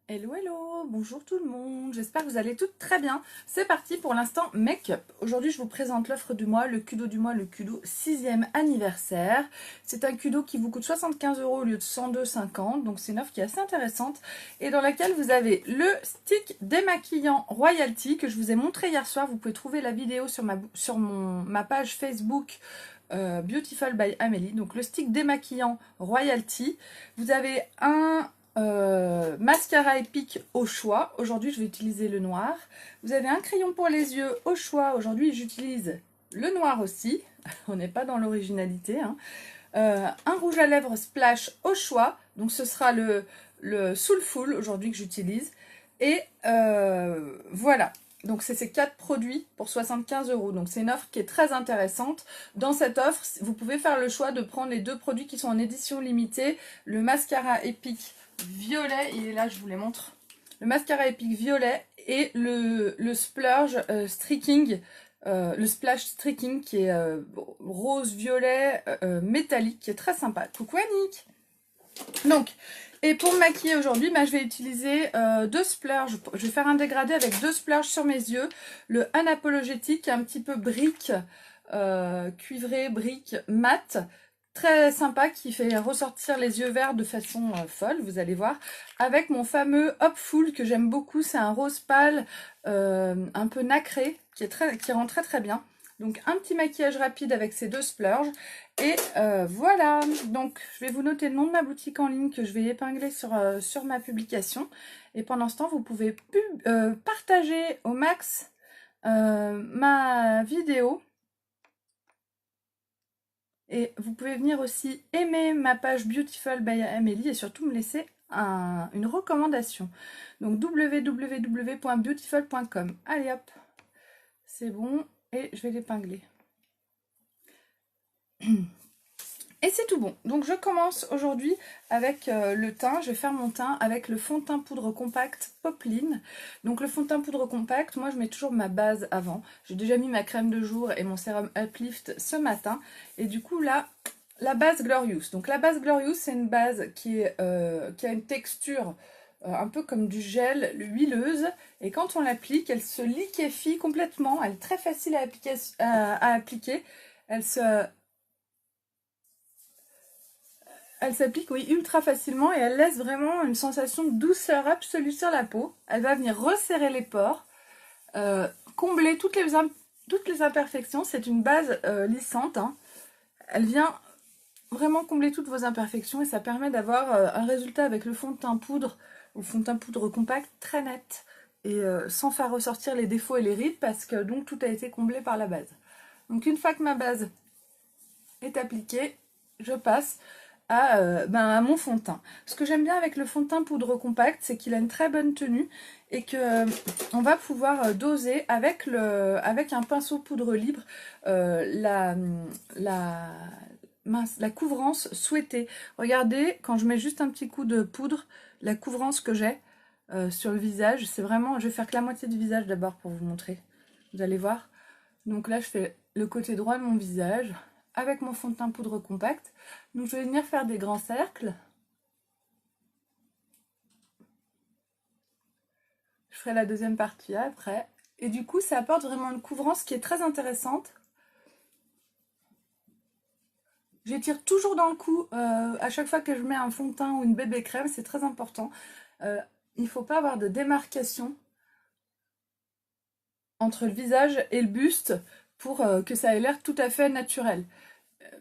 Hello, hello, bonjour tout le monde, j'espère que vous allez toutes très bien. C'est parti pour l'instant make-up. Aujourd'hui je vous présente l'offre du mois, le Kudo du mois, le Kudo 6e anniversaire. C'est un Kudo qui vous coûte 75 € au lieu de 102,50, donc c'est une offre qui est assez intéressante et dans laquelle vous avez le stick démaquillant Royalty que je vous ai montré hier soir. Vous pouvez trouver la vidéo sur ma page Facebook Beautiful by Amélie. Donc le stick démaquillant Royalty. Vous avez un mascara épique au choix. Aujourd'hui, je vais utiliser le noir. Vous avez un crayon pour les yeux au choix. Aujourd'hui, j'utilise le noir aussi. On n'est pas dans l'originalité. Hein. Un rouge à lèvres splash au choix. Donc, ce sera le Soulful aujourd'hui que j'utilise. Et voilà. Donc, c'est ces 4 produits pour 75 €. Donc, c'est une offre qui est très intéressante. Dans cette offre, vous pouvez faire le choix de prendre les 2 produits qui sont en édition limitée. Le mascara épique violet, il est là, je vous les montre. Le mascara épique violet et le splurge streaking, le splash streaking qui est rose violet métallique, qui est très sympa. Coucou Annick. Donc, et pour me maquiller aujourd'hui, je vais utiliser 2 splurges. Je vais faire un dégradé avec 2 splurges sur mes yeux. Le Unapologetic, un petit peu brique, cuivré, brique mat. Très sympa, qui fait ressortir les yeux verts de façon folle, vous allez voir. Avec mon fameux Hopful que j'aime beaucoup, c'est un rose pâle, un peu nacré, qui rend très très bien. Donc un petit maquillage rapide avec ces 2 splurges. Et voilà, donc je vais vous noter le nom de ma boutique en ligne que je vais épingler sur ma publication. Et pendant ce temps, vous pouvez partager au max ma vidéo. Et vous pouvez venir aussi aimer ma page Beautiful by Amélie et surtout me laisser une recommandation. Donc www.beautiful.com. Allez hop, c'est bon et je vais l'épingler. Et c'est tout bon. Donc je commence aujourd'hui avec le teint. Je vais faire mon teint avec le fond de teint poudre compact Poplin. Donc le fond de teint poudre compact, moi je mets toujours ma base avant. J'ai déjà mis ma crème de jour et mon sérum Uplift ce matin. Et du coup là, la base Glorious. Donc la base Glorious, c'est une base qui a une texture un peu comme du gel, huileuse. Et quand on l'applique, elle se liquéfie complètement. Elle est très facile à appliquer. Elle s'applique, oui, ultra facilement et elle laisse vraiment une sensation de douceur absolue sur la peau. Elle va venir resserrer les pores, combler toutes les imperfections. C'est une base lissante. Hein. Elle vient vraiment combler toutes vos imperfections et ça permet d'avoir un résultat avec le fond de teint poudre ou fond de teint poudre compact très net et sans faire ressortir les défauts et les rides parce que donc tout a été comblé par la base. Donc une fois que ma base est appliquée, je passe à mon fond de teint. Ce que j'aime bien avec le fond de teint poudre compact, c'est qu'il a une très bonne tenue et que on va pouvoir doser avec un pinceau poudre libre la couvrance souhaitée. Regardez, quand je mets juste un petit coup de poudre, la couvrance que j'ai sur le visage, c'est vraiment... Je vais faire que la moitié du visage d'abord pour vous montrer. Vous allez voir. Donc là, je fais le côté droit de mon visage avec mon fond de teint poudre compact. Donc je vais venir faire des grands cercles. Je ferai la deuxième partie après. Et du coup, ça apporte vraiment une couvrance qui est très intéressante. J'étire toujours dans le cou à chaque fois que je mets un fond de teint ou une bébé crème, c'est très important. Il ne faut pas avoir de démarcation entre le visage et le buste pour que ça ait l'air tout à fait naturel.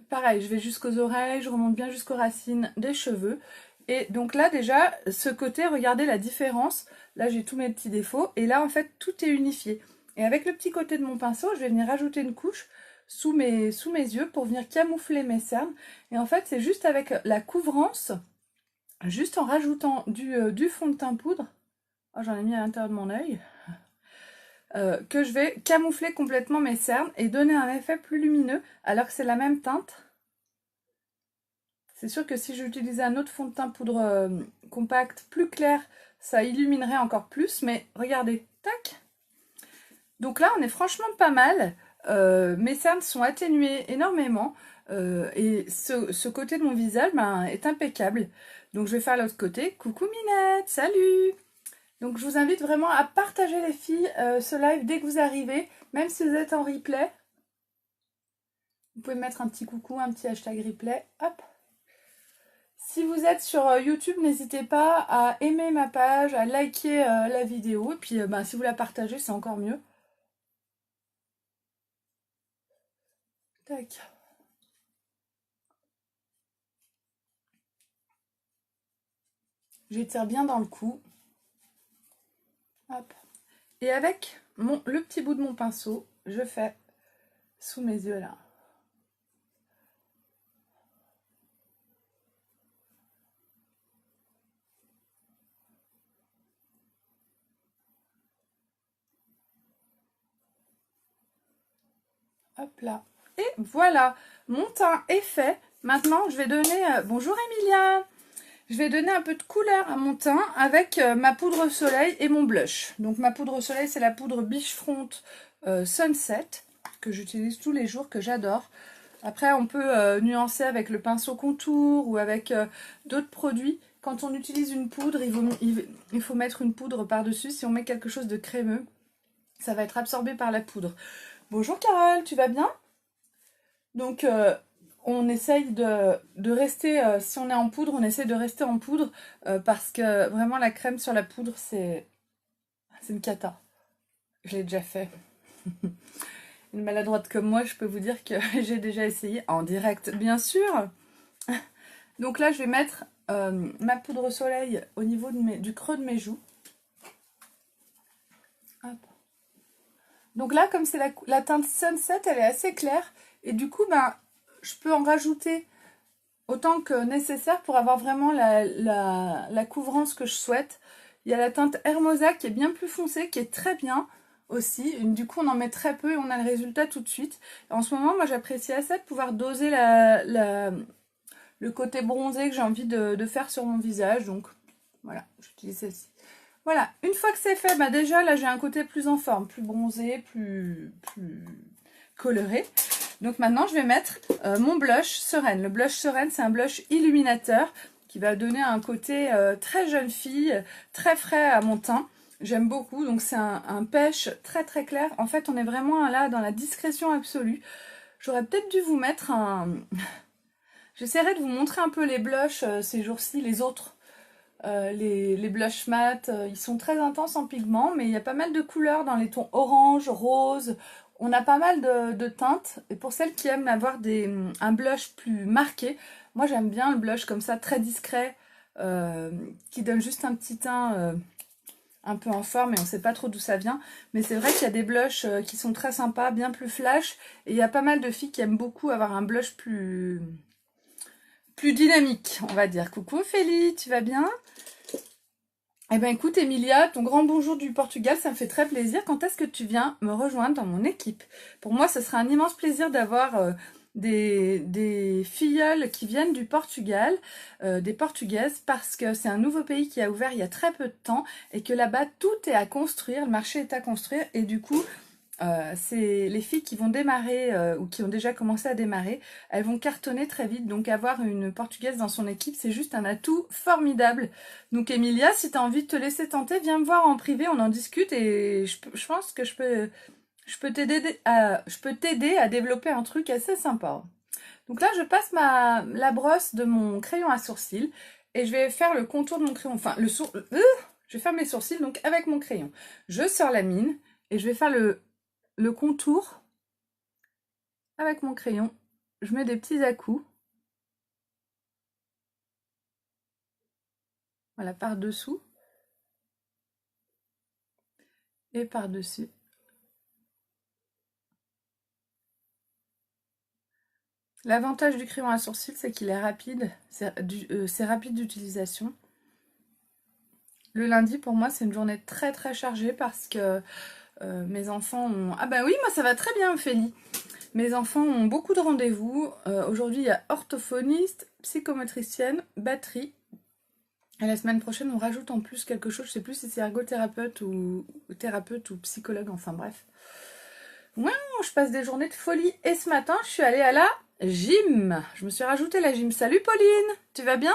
Pareil, je vais jusqu'aux oreilles, je remonte bien jusqu'aux racines des cheveux. Et donc là déjà, ce côté, regardez la différence. Là j'ai tous mes petits défauts et là en fait tout est unifié. Et avec le petit côté de mon pinceau, je vais venir rajouter une couche sous mes yeux pour venir camoufler mes cernes. Et en fait c'est juste avec la couvrance, juste en rajoutant du fond de teint poudre, oh, j'en ai mis à l'intérieur de mon œil, que je vais camoufler complètement mes cernes et donner un effet plus lumineux alors que c'est la même teinte. C'est sûr que si j'utilisais un autre fond de teint poudre compact plus clair, ça illuminerait encore plus, mais regardez, tac. Donc là, on est franchement pas mal. Mes cernes sont atténuées énormément et ce côté de mon visage est impeccable. Donc je vais faire l'autre côté. Coucou Minette, salut! Donc je vous invite vraiment à partager les filles ce live dès que vous arrivez, même si vous êtes en replay. Vous pouvez mettre un petit coucou, un petit hashtag replay. Hop. Si vous êtes sur YouTube, n'hésitez pas à aimer ma page, à liker la vidéo. Et puis si vous la partagez, c'est encore mieux. Tac. J'étire bien dans le cou. Hop. Et avec le petit bout de mon pinceau, je fais sous mes yeux là. Hop là. Et voilà, mon teint est fait. Maintenant, je vais donner... bonjour Emilia. Je vais donner un peu de couleur à mon teint avec ma poudre soleil et mon blush. Donc ma poudre soleil, c'est la poudre Beachfront Sunset que j'utilise tous les jours, que j'adore. Après, on peut nuancer avec le pinceau contour ou avec d'autres produits. Quand on utilise une poudre, il faut mettre une poudre par-dessus. Si on met quelque chose de crémeux, ça va être absorbé par la poudre. Bonjour Carole, tu vas bien? Donc, on essaye de rester, si on est en poudre, on essaye de rester en poudre parce que vraiment la crème sur la poudre, c'est une cata. Je l'ai déjà fait. Une maladroite comme moi, je peux vous dire que j'ai déjà essayé en direct, bien sûr. Donc là, je vais mettre ma poudre soleil au niveau du creux de mes joues. Hop. Donc là, comme c'est la teinte Sunset, elle est assez claire. Et du coup, je peux en rajouter autant que nécessaire pour avoir vraiment la couvrance que je souhaite. Il y a la teinte Hermosa qui est bien plus foncée, qui est très bien aussi. Et du coup, on en met très peu et on a le résultat tout de suite. Et en ce moment, moi, j'apprécie assez de pouvoir doser le côté bronzé que j'ai envie de faire sur mon visage. Donc, voilà, j'utilise celle-ci. Voilà, une fois que c'est fait, déjà, là, j'ai un côté plus en forme, plus bronzé, plus coloré. Donc maintenant, je vais mettre mon blush Sereine. Le blush Sereine, c'est un blush illuminateur qui va donner un côté très jeune fille, très frais à mon teint. J'aime beaucoup, donc c'est un pêche très très clair. En fait, on est vraiment là dans la discrétion absolue. J'aurais peut-être dû vous mettre un... J'essaierai de vous montrer un peu les blushs ces jours-ci, les autres. Les blush mat, ils sont très intenses en pigments, mais il y a pas mal de couleurs dans les tons orange, rose. On a pas mal de teintes. Et pour celles qui aiment avoir un blush plus marqué, moi j'aime bien le blush comme ça, très discret, qui donne juste un petit teint un peu en forme et on sait pas trop d'où ça vient. Mais c'est vrai qu'il y a des blushs qui sont très sympas, bien plus flash. Et il y a pas mal de filles qui aiment beaucoup avoir un blush plus dynamique, on va dire. Coucou Ophélie, tu vas bien? Eh ben écoute Emilia, ton grand bonjour du Portugal, ça me fait très plaisir. Quand est-ce que tu viens me rejoindre dans mon équipe? Pour moi, ce sera un immense plaisir d'avoir des filleuls qui viennent du Portugal, des Portugaises, parce que c'est un nouveau pays qui a ouvert il y a très peu de temps et que là-bas, tout est à construire, le marché est à construire et du coup... c'est les filles qui vont démarrer ou qui ont déjà commencé à démarrer, elles vont cartonner très vite, donc avoir une portugaise dans son équipe, c'est juste un atout formidable. Donc Emilia, si tu as envie de te laisser tenter, viens me voir en privé, on en discute et je pense que je peux t'aider à développer un truc assez sympa. Donc là, je passe la brosse de mon crayon à sourcils et je vais faire le contour de mon crayon, enfin je vais faire mes sourcils donc avec mon crayon. Je sors la mine et je vais faire le contour avec mon crayon. Je mets des petits à-coups. Voilà, par-dessous. Et par-dessus. L'avantage du crayon à sourcils, c'est qu'il est rapide. C'est rapide d'utilisation. Le lundi, pour moi, c'est une journée très très chargée parce que mes enfants ont... Ah bah oui, moi ça va très bien, Ophélie. Mes enfants ont beaucoup de rendez-vous. Aujourd'hui, il y a orthophoniste, psychomotricienne, batterie. Et la semaine prochaine, on rajoute en plus quelque chose. Je sais plus si c'est ergothérapeute ou thérapeute ou psychologue, enfin bref. Ouais, je passe des journées de folie. Et ce matin, je suis allée à la gym. Je me suis rajouté la gym. Salut Pauline, tu vas bien?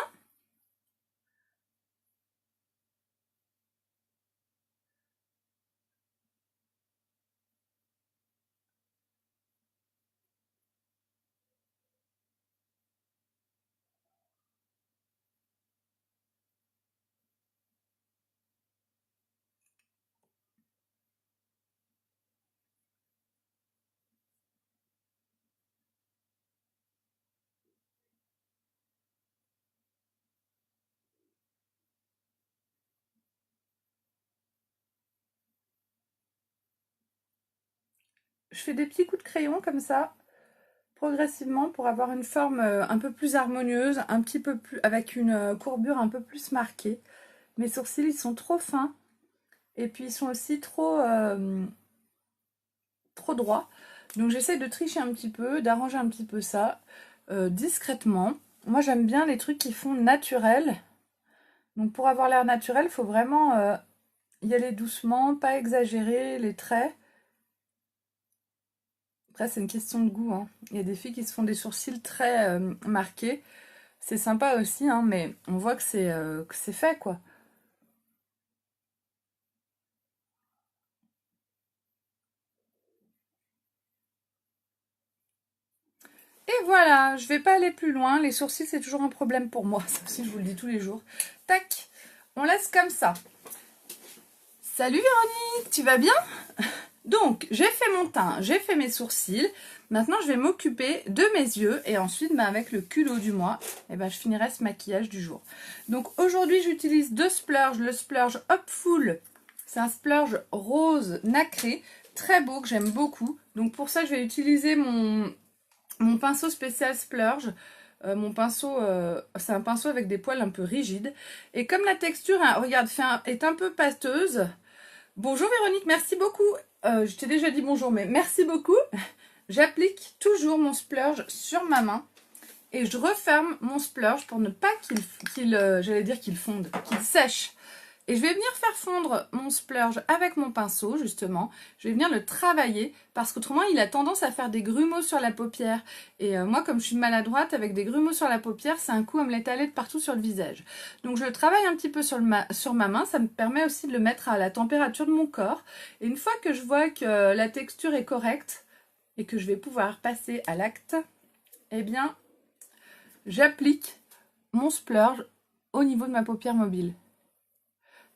fais des petits coups de crayon comme ça, progressivement, pour avoir une forme un peu plus harmonieuse, un petit peu plus, avec une courbure un peu plus marquée. Mes sourcils, ils sont trop fins, et puis ils sont aussi trop droits. Donc j'essaie de tricher un petit peu, d'arranger un petit peu ça, discrètement. Moi, j'aime bien les trucs qui font naturel. Donc pour avoir l'air naturel, il faut vraiment y aller doucement, pas exagérer les traits. Après, c'est une question de goût, hein. Il y a des filles qui se font des sourcils très marqués. C'est sympa aussi, hein, mais on voit que c'est fait, quoi. Et voilà, je vais pas aller plus loin. Les sourcils, c'est toujours un problème pour moi. Ça aussi, je vous le dis tous les jours. Tac, on laisse comme ça. Salut Véronique, tu vas bien? Donc, j'ai fait mon teint, j'ai fait mes sourcils. Maintenant, je vais m'occuper de mes yeux. Et ensuite, avec le culot du mois, je finirai ce maquillage du jour. Donc, aujourd'hui, j'utilise deux splurges. Le splurge Hopeful, c'est un splurge rose nacré, très beau, que j'aime beaucoup. Donc, pour ça, je vais utiliser mon pinceau spécial splurge. Mon pinceau, c'est un pinceau avec des poils un peu rigides. Et comme la texture, hein, regarde, est un peu pâteuse. Bonjour Véronique, merci beaucoup. Je t'ai déjà dit bonjour, mais merci beaucoup. J'applique toujours mon splurge sur ma main et je referme mon splurge pour ne pas qu'il fonde, qu'il sèche. Et je vais venir faire fondre mon splurge avec mon pinceau, justement. Je vais venir le travailler parce qu'autrement, il a tendance à faire des grumeaux sur la paupière. Et moi, comme je suis maladroite, avec des grumeaux sur la paupière, c'est un coup à me l'étaler de partout sur le visage. Donc, je le travaille un petit peu sur ma main. Ça me permet aussi de le mettre à la température de mon corps. Et une fois que je vois que la texture est correcte et que je vais pouvoir passer à l'acte, eh bien, j'applique mon splurge au niveau de ma paupière mobile.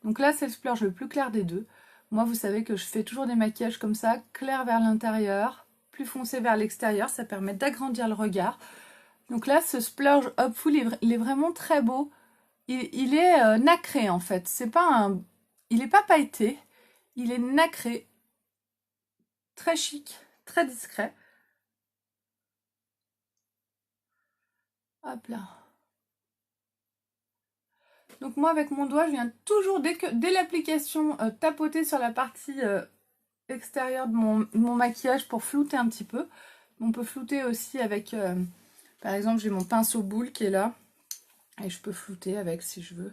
Donc là, c'est le splurge le plus clair des deux. Moi, vous savez que je fais toujours des maquillages comme ça, clair vers l'intérieur, plus foncé vers l'extérieur. Ça permet d'agrandir le regard. Donc là, ce splurge Hopeful, il est vraiment très beau. Il est nacré, en fait. Il n'est pas pailleté. Il est nacré. Très chic, très discret. Hop là. Donc moi, avec mon doigt, je viens toujours, dès l'application, tapoter sur la partie extérieure de mon maquillage pour flouter un petit peu. On peut flouter aussi avec, par exemple, j'ai mon pinceau boule qui est là. Et je peux flouter avec si je veux.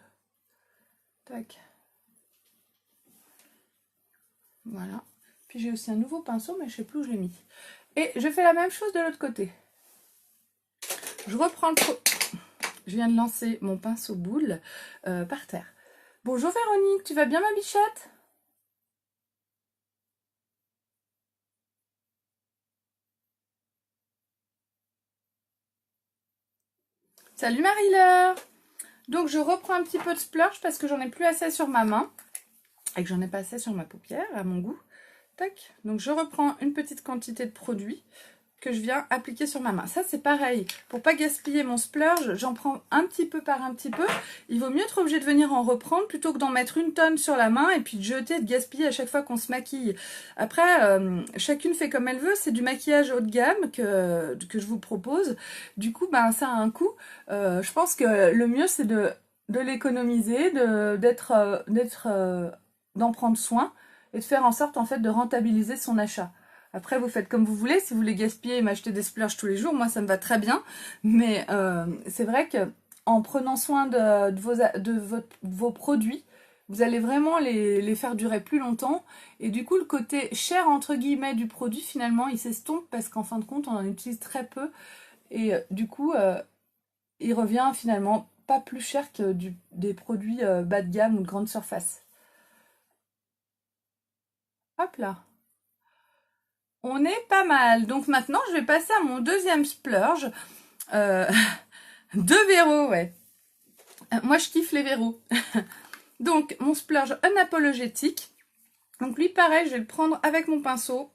Tac. Voilà. Puis j'ai aussi un nouveau pinceau, mais je ne sais plus où je l'ai mis. Et je fais la même chose de l'autre côté. Je reprends le... Je viens de lancer mon pinceau boule par terre. Bonjour Véronique, tu vas bien ma bichette? Salut Marie-Laure. Donc je reprends un petit peu de splurge parce que j'en ai plus assez sur ma main. Et que j'en ai pas assez sur ma paupière, à mon goût. Tac. Donc je reprends une petite quantité de produit que je viens appliquer sur ma main. Ça c'est pareil, pour pas gaspiller mon splurge, j'en prends un petit peu par un petit peu. Il vaut mieux être obligé de venir en reprendre plutôt que d'en mettre une tonne sur la main et puis de jeter, de gaspiller à chaque fois qu'on se maquille. Après, chacune fait comme elle veut, c'est du maquillage haut de gamme que je vous propose. Du coup, ça a un coût. Je pense que le mieux c'est de l'économiser, d'en prendre soin et de faire en sorte en fait de rentabiliser son achat. Après, vous faites comme vous voulez. Si vous voulez gaspiller et m'acheter des splurges tous les jours, moi, ça me va très bien. Mais c'est vrai que en prenant soin de vos produits, vous allez vraiment les faire durer plus longtemps. Et du coup, le côté cher, entre guillemets, du produit, finalement, il s'estompe parce qu'en fin de compte, on en utilise très peu. Et du coup, il revient finalement pas plus cher que des produits bas de gamme ou de grande surface. Hop là! On est pas mal. Donc maintenant, je vais passer à mon deuxième splurge. Euh, deux verrous, ouais. Moi, je kiffe les verrous. Donc, mon splurge unapologétique. Donc lui, pareil, je vais le prendre avec mon pinceau.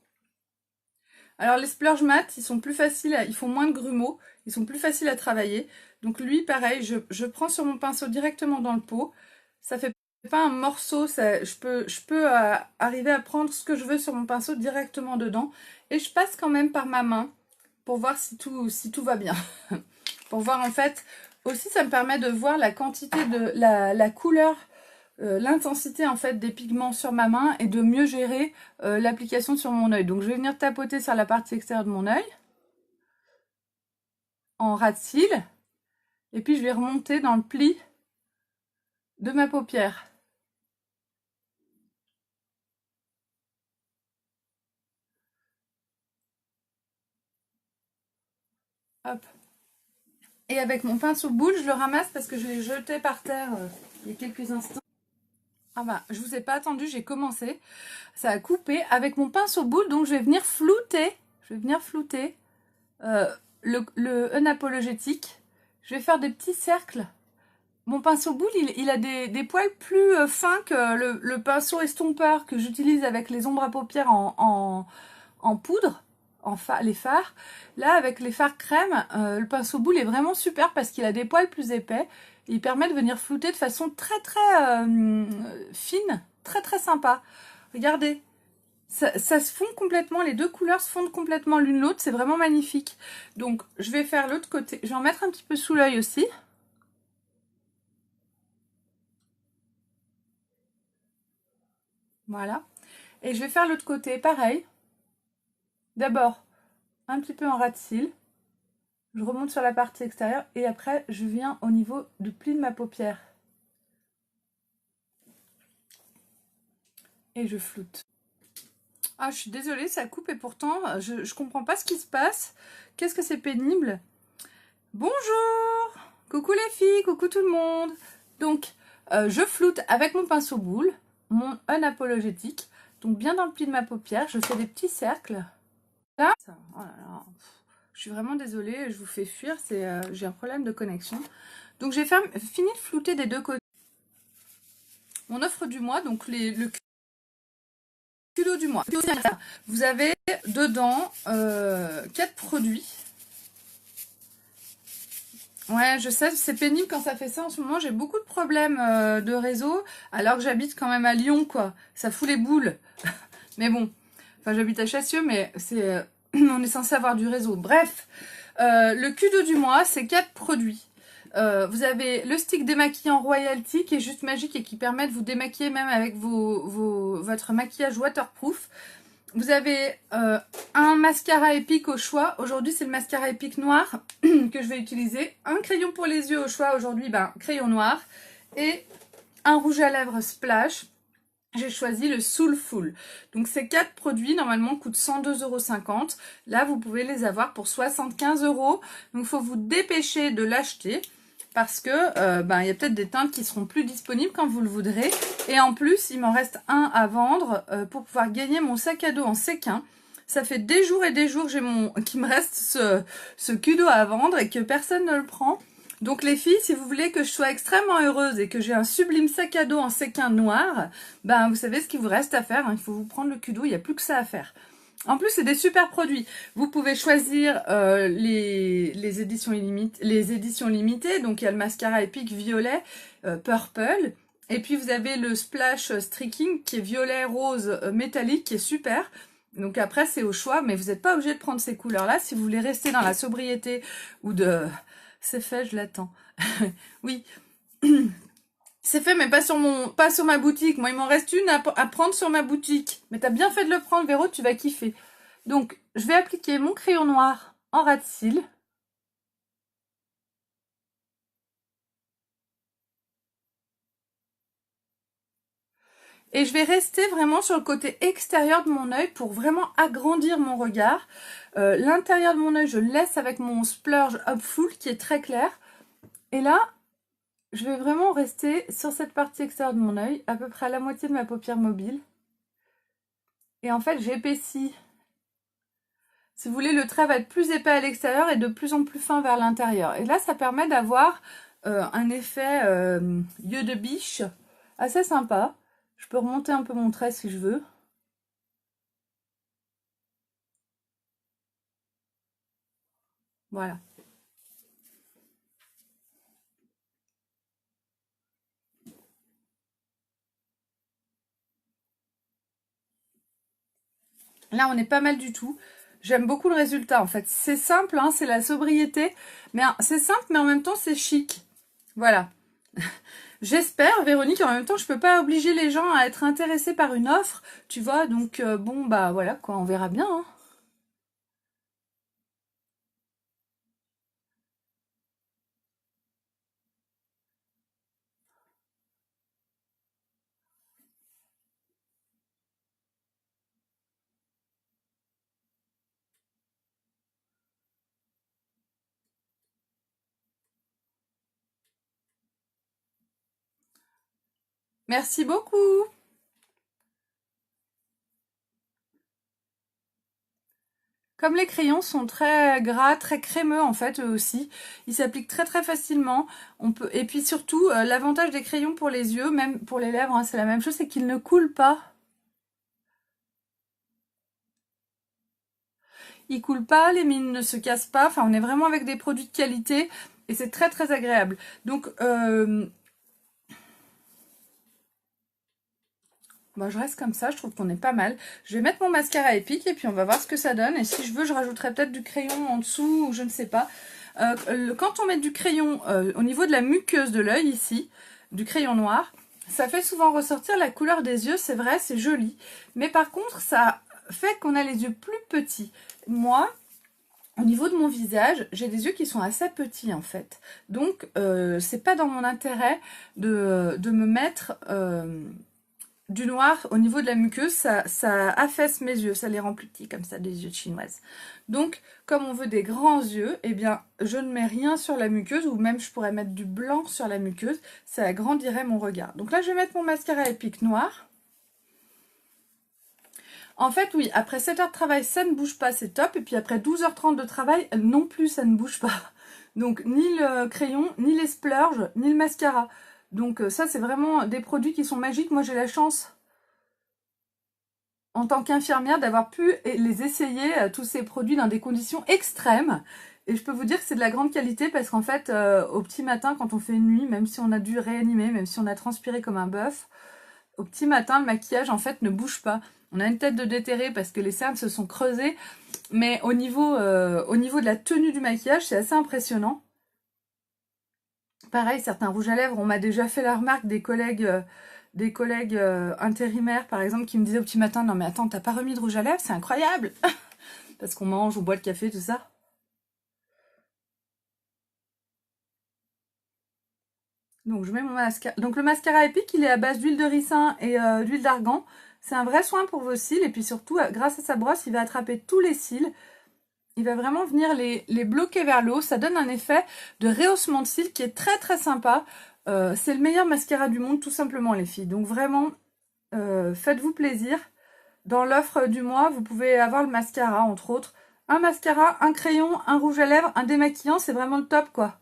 Alors, les splurges mat, ils sont plus faciles, ils font moins de grumeaux. Ils sont plus faciles à travailler. Donc lui, pareil, je prends sur mon pinceau directement dans le pot. Ça fait pas un morceau, je peux arriver à prendre ce que je veux sur mon pinceau directement dedans. Et je passe quand même par ma main pour voir si tout va bien. Pour voir en fait, aussi ça me permet de voir la quantité de la couleur, l'intensité en fait des pigments sur ma main et de mieux gérer l'application sur mon œil. Donc je vais venir tapoter sur la partie extérieure de mon œil en ras de cils et puis je vais remonter dans le pli de ma paupière. Hop. Et avec mon pinceau boule, je le ramasse parce que je l'ai jeté par terre il y a quelques instants. Ah bah, je vous ai pas attendu, j'ai commencé. Ça a coupé avec mon pinceau boule, donc je vais venir flouter. Je vais venir flouter le unapologétique. Je vais faire des petits cercles. Mon pinceau boule, il a des poils plus fins que le pinceau estompeur que j'utilise avec les ombres à paupières en poudre, les fards. Là, avec les fards crème, le pinceau boule est vraiment super parce qu'il a des poils plus épais. Il permet de venir flouter de façon très très fine, très très sympa. Regardez, ça se fond complètement, les deux couleurs se fondent complètement l'une l'autre, c'est vraiment magnifique. Donc, je vais faire l'autre côté. Je vais en mettre un petit peu sous l'œil aussi. Voilà. Et je vais faire l'autre côté, pareil. D'abord, un petit peu en ras de cils. Je remonte sur la partie extérieure et après, je viens au niveau du pli de ma paupière. Et je floute. Ah, je suis désolée, ça coupe et pourtant, je comprends pas ce qui se passe. Qu'est-ce que c'est pénible. Bonjour! Coucou les filles, coucou tout le monde! Donc, je floute avec mon pinceau boule, mon unapologétique. Donc, bien dans le pli de ma paupière, je fais des petits cercles. Là, oh là là, je suis vraiment désolée, je vous fais fuir, j'ai un problème de connexion. Donc, j'ai fini de flouter des deux côtés. Mon offre du mois, donc le culot du mois. Vous avez dedans 4 produits. Ouais, je sais, c'est pénible quand ça fait ça en ce moment. J'ai beaucoup de problèmes de réseau, alors que j'habite quand même à Lyon, quoi. Ça fout les boules. Mais bon, enfin j'habite à Chassieux, mais on est censé avoir du réseau. Bref, le Cudo du mois, c'est 4 produits. Vous avez le stick démaquillant Royalty qui est juste magique et qui permet de vous démaquiller même avec votre maquillage waterproof. Vous avez un mascara épique au choix. Aujourd'hui, c'est le mascara épique noir que je vais utiliser. Un crayon pour les yeux au choix. Aujourd'hui, crayon noir. Et un rouge à lèvres Splash. J'ai choisi le Soulful. Donc, ces 4 produits, normalement, coûtent 102,50 €. Là, vous pouvez les avoir pour 75 €. Donc, il faut vous dépêcher de l'acheter. Parce que il y a peut-être des teintes qui seront plus disponibles quand vous le voudrez. Et en plus, il m'en reste un à vendre pour pouvoir gagner mon sac à dos en séquin. Ça fait des jours et des jours qu'il me reste ce Cudo à vendre et que personne ne le prend. Donc les filles, si vous voulez que je sois extrêmement heureuse et que j'ai un sublime sac à dos en séquin noir, vous savez ce qu'il vous reste à faire. Hein. Il faut vous prendre le Cudo, il n'y a plus que ça à faire. En plus, c'est des super produits. Vous pouvez choisir les éditions limitées. Donc, il y a le mascara épique violet, purple. Et puis, vous avez le splash streaking qui est violet, rose, métallique, qui est super. Donc, après, c'est au choix. Mais vous n'êtes pas obligé de prendre ces couleurs-là. Si vous voulez rester dans la sobriété ou de... C'est fait, je l'attends. Oui. C'est fait, mais pas sur ma boutique. Moi, il m'en reste une à prendre sur ma boutique. Mais t'as bien fait de le prendre, Véro, tu vas kiffer. Donc, je vais appliquer mon crayon noir en ras de cils. Et je vais rester vraiment sur le côté extérieur de mon œil pour vraiment agrandir mon regard. L'intérieur de mon œil, je le laisse avec mon splurge Hopeful qui est très clair. Et là, je vais vraiment rester sur cette partie extérieure de mon œil, à peu près à la moitié de ma paupière mobile. Et en fait, j'épaissis. Si vous voulez, le trait va être plus épais à l'extérieur et de plus en plus fin vers l'intérieur. Et là, ça permet d'avoir un effet yeux de biche assez sympa. Je peux remonter un peu mon trait si je veux. Voilà. Là, on est pas mal du tout. J'aime beaucoup le résultat, en fait. C'est simple, hein, c'est la sobriété. Mais c'est simple, mais en même temps, c'est chic. Voilà. J'espère, Véronique, en même temps, je peux pas obliger les gens à être intéressés par une offre, tu vois. Donc, bon, bah voilà, quoi, on verra bien, hein. Merci beaucoup. Comme les crayons sont très gras, très crémeux en fait, eux aussi, ils s'appliquent très très facilement. On peut... Et puis surtout, l'avantage des crayons pour les yeux, même pour les lèvres, hein, c'est la même chose, c'est qu'ils ne coulent pas. Ils coulent pas, les mines ne se cassent pas, enfin on est vraiment avec des produits de qualité et c'est très très agréable. Donc, bah, je reste comme ça, je trouve qu'on est pas mal. Je vais mettre mon mascara épique et puis on va voir ce que ça donne. Et si je veux, je rajouterai peut-être du crayon en dessous ou je ne sais pas. Quand on met du crayon au niveau de la muqueuse de l'œil ici, du crayon noir, ça fait souvent ressortir la couleur des yeux, c'est vrai, c'est joli. Mais par contre, ça fait qu'on a les yeux plus petits. Moi, au niveau de mon visage, j'ai des yeux qui sont assez petits en fait. Donc, c'est pas dans mon intérêt de me mettre du noir au niveau de la muqueuse, ça affaisse mes yeux, ça les rend plus petits comme ça, des yeux de chinoise. Donc, comme on veut des grands yeux, eh bien, je ne mets rien sur la muqueuse, ou même je pourrais mettre du blanc sur la muqueuse, ça agrandirait mon regard. Donc là, je vais mettre mon mascara épique noir. En fait, oui, après 7 heures de travail, ça ne bouge pas, c'est top. Et puis après 12h30 de travail, non plus, ça ne bouge pas. Donc, ni le crayon, ni les splurges, ni le mascara. Donc ça, c'est vraiment des produits qui sont magiques. Moi, j'ai la chance en tant qu'infirmière d'avoir pu les essayer, tous ces produits dans des conditions extrêmes. Et je peux vous dire que c'est de la grande qualité parce qu'en fait, au petit matin, quand on fait une nuit, même si on a dû réanimer, même si on a transpiré comme un bœuf, au petit matin, le maquillage, en fait, ne bouge pas. On a une tête de déterré parce que les cernes se sont creusées. Mais au niveau de la tenue du maquillage, c'est assez impressionnant. Pareil, certains rouges à lèvres, on m'a déjà fait la remarque des collègues intérimaires, par exemple, qui me disaient au petit matin, non mais attends, t'as pas remis de rouge à lèvres, c'est incroyable. Parce qu'on mange, on boit le café, tout ça. Donc je mets mon mascara. Donc le mascara épique, il est à base d'huile de ricin et d'huile d'argan. C'est un vrai soin pour vos cils. Et puis surtout, grâce à sa brosse, il va attraper tous les cils. Il va vraiment venir les bloquer vers le haut. Ça donne un effet de rehaussement de cils qui est très très sympa. C'est le meilleur mascara du monde, tout simplement, les filles. Donc vraiment, faites-vous plaisir. Dans l'offre du mois, vous pouvez avoir le mascara, entre autres. Un mascara, un crayon, un rouge à lèvres, un démaquillant, c'est vraiment le top, quoi.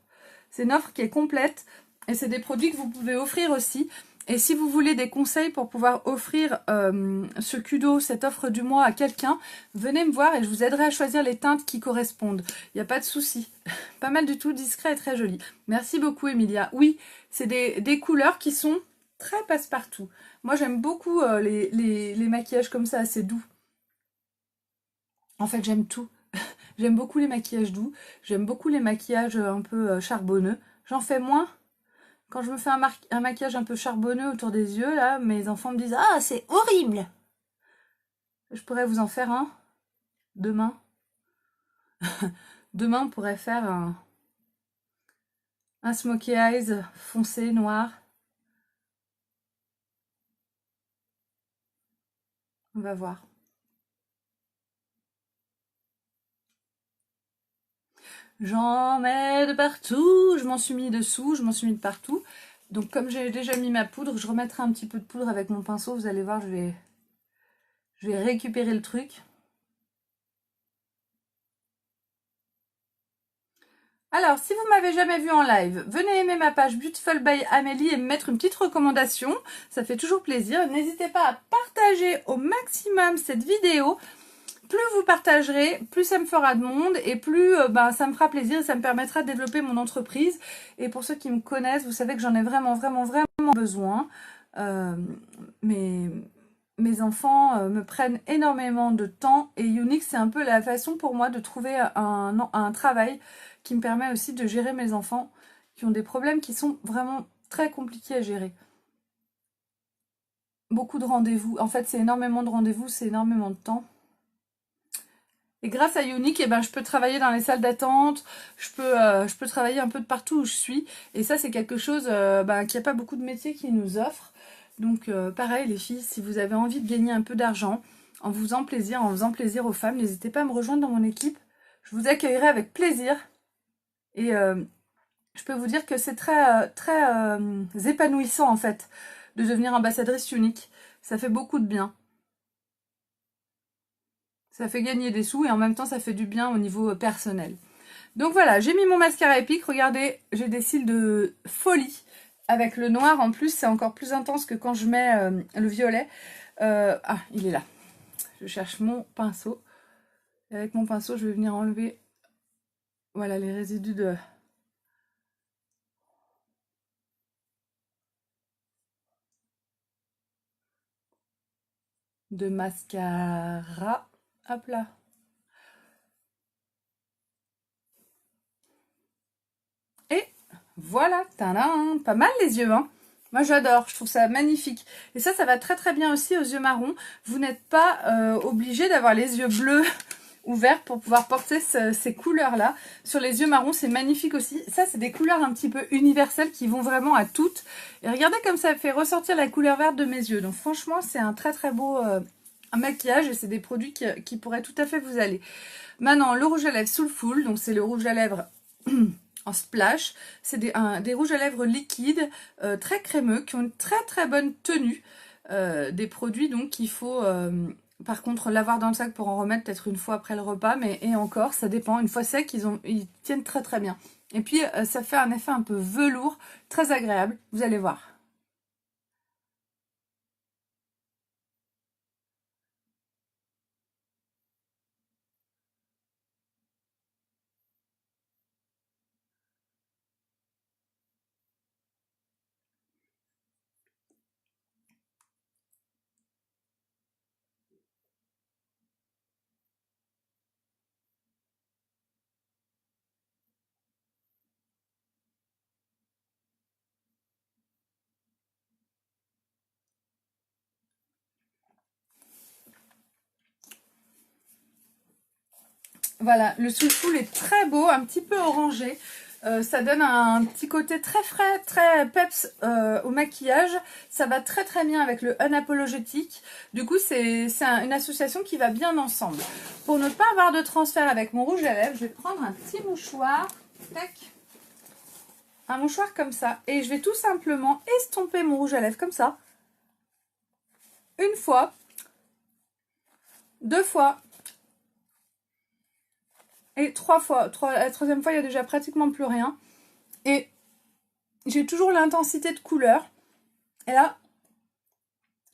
C'est une offre qui est complète. Et c'est des produits que vous pouvez offrir aussi. Et si vous voulez des conseils pour pouvoir offrir ce Kudo, cette offre du mois à quelqu'un, venez me voir et je vous aiderai à choisir les teintes qui correspondent. Il n'y a pas de souci. Pas mal du tout, discret et très joli. Merci beaucoup, Emilia. Oui, c'est des couleurs qui sont très passe-partout. Moi, j'aime beaucoup les maquillages comme ça, assez doux. En fait, j'aime tout. J'aime beaucoup les maquillages doux. J'aime beaucoup les maquillages un peu charbonneux. J'en fais moins. Quand je me fais un maquillage un peu charbonneux autour des yeux, là, mes enfants me disent «Ah, c'est horrible!» Je pourrais vous en faire un demain. Demain, on pourrait faire un smokey eyes foncé, noir. On va voir. J'en mets de partout, je m'en suis mis dessous, je m'en suis mis de partout. Donc comme j'ai déjà mis ma poudre, je remettrai un petit peu de poudre avec mon pinceau, vous allez voir, je vais récupérer le truc. Alors, si vous m'avez jamais vu en live, venez aimer ma page Beautiful by Amélie et me mettre une petite recommandation, ça fait toujours plaisir. N'hésitez pas à partager au maximum cette vidéo. Plus vous partagerez, plus ça me fera de monde et plus ça me fera plaisir et ça me permettra de développer mon entreprise. Et pour ceux qui me connaissent, vous savez que j'en ai vraiment besoin. Mais mes enfants me prennent énormément de temps et Younique, c'est un peu la façon pour moi de trouver un travail qui me permet aussi de gérer mes enfants qui ont des problèmes qui sont vraiment très compliqués à gérer. Beaucoup de rendez-vous. En fait, c'est énormément de rendez-vous, c'est énormément de temps. Et grâce à Younique, eh ben, je peux travailler dans les salles d'attente, je peux travailler un peu de partout où je suis. Et ça, c'est quelque chose qu'il n'y a pas beaucoup de métiers qui nous offrent. Donc, pareil, les filles, si vous avez envie de gagner un peu d'argent, en vous faisant plaisir aux femmes, n'hésitez pas à me rejoindre dans mon équipe. Je vous accueillerai avec plaisir. Et je peux vous dire que c'est très épanouissant, en fait, de devenir ambassadrice Younique. Ça fait beaucoup de bien. Ça fait gagner des sous et en même temps, ça fait du bien au niveau personnel. Donc voilà, j'ai mis mon mascara épique. Regardez, j'ai des cils de folie. Avec le noir, en plus, c'est encore plus intense que quand je mets le violet. Ah, il est là. Je cherche mon pinceau. Et avec mon pinceau, je vais venir enlever voilà, les résidus de mascara. Hop là. Et voilà, tadam, pas mal les yeux, hein. Moi j'adore, je trouve ça magnifique. Et ça va très très bien aussi aux yeux marrons. Vous n'êtes pas obligé d'avoir les yeux bleus ou verts pour pouvoir porter ces couleurs-là. Sur les yeux marrons, c'est magnifique aussi. Ça, c'est des couleurs un petit peu universelles qui vont vraiment à toutes. Et regardez comme ça fait ressortir la couleur verte de mes yeux. Donc franchement, c'est un très très beau maquillage et c'est des produits qui pourraient tout à fait vous aller. Maintenant, le rouge à lèvres Soulful, donc c'est le rouge à lèvres en splash. C'est des rouges à lèvres liquides, très crémeux, qui ont une très très bonne tenue. Des produits donc qu'il faut par contre l'avoir dans le sac pour en remettre peut-être une fois après le repas, mais et encore, ça dépend. Une fois sec, ils tiennent très très bien. Et puis ça fait un effet un peu velours, très agréable, vous allez voir. Voilà, le Soulful est très beau, un petit peu orangé. Ça donne un petit côté très frais, très peps au maquillage. Ça va très très bien avec le unapologétique. Du coup, c'est une association qui va bien ensemble. Pour ne pas avoir de transfert avec mon rouge à lèvres, je vais prendre un petit mouchoir. Tac. Un mouchoir comme ça. Et je vais tout simplement estomper mon rouge à lèvres comme ça. Une fois. Deux fois. Et trois fois. La troisième fois, il n'y a déjà pratiquement plus rien. Et j'ai toujours l'intensité de couleur. Et là,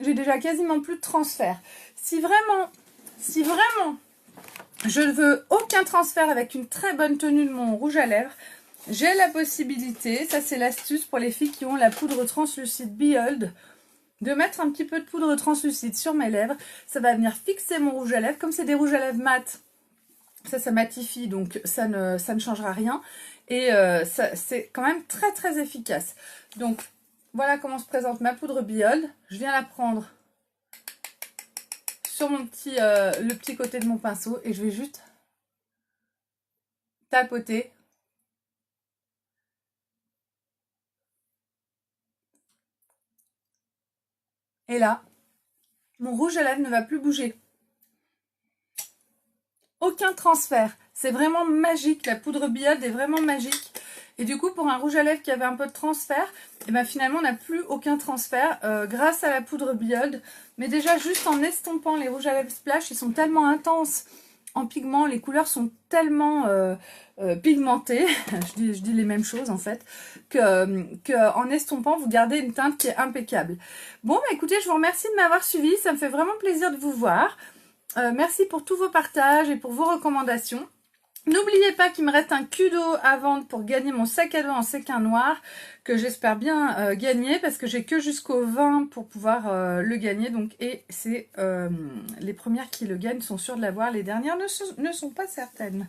j'ai déjà quasiment plus de transfert. Si vraiment, je ne veux aucun transfert avec une très bonne tenue de mon rouge à lèvres, j'ai la possibilité, ça c'est l'astuce pour les filles qui ont la poudre translucide Behold, de mettre un petit peu de poudre translucide sur mes lèvres. Ça va venir fixer mon rouge à lèvres. Comme c'est des rouges à lèvres mat, ça matifie, donc ça ne changera rien. Et c'est quand même très très efficace. Donc voilà comment se présente ma poudre Behold. Je viens la prendre sur le petit côté de mon pinceau et je vais juste tapoter. Et là, mon rouge à lèvres ne va plus bouger. Aucun transfert. C'est vraiment magique. La poudre Behold est vraiment magique. Et du coup, pour un rouge à lèvres qui avait un peu de transfert, et ben finalement, on n'a plus aucun transfert grâce à la poudre Behold. Mais déjà, juste en estompant les rouges à lèvres Splash, ils sont tellement intenses en pigments, les couleurs sont tellement pigmentées, je dis les mêmes choses en fait, que en estompant, vous gardez une teinte qui est impeccable. Bon, bah écoutez, je vous remercie de m'avoir suivi, ça me fait vraiment plaisir de vous voir. Merci pour tous vos partages et pour vos recommandations. N'oubliez pas qu'il me reste un Kudo à vendre pour gagner mon sac à dos en séquin noir que j'espère bien gagner parce que j'ai que jusqu'au 20 pour pouvoir le gagner. Donc, et c'est les premières qui le gagnent sont sûres de l'avoir, les dernières ne sont pas certaines.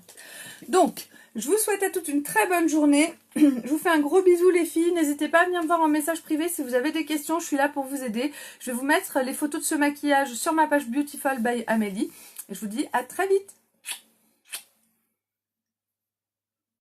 Donc, je vous souhaite à toutes une très bonne journée. Je vous fais un gros bisou les filles. N'hésitez pas à venir me voir en message privé si vous avez des questions. Je suis là pour vous aider. Je vais vous mettre les photos de ce maquillage sur ma page Beautiful by Amélie. Et je vous dis à très vite.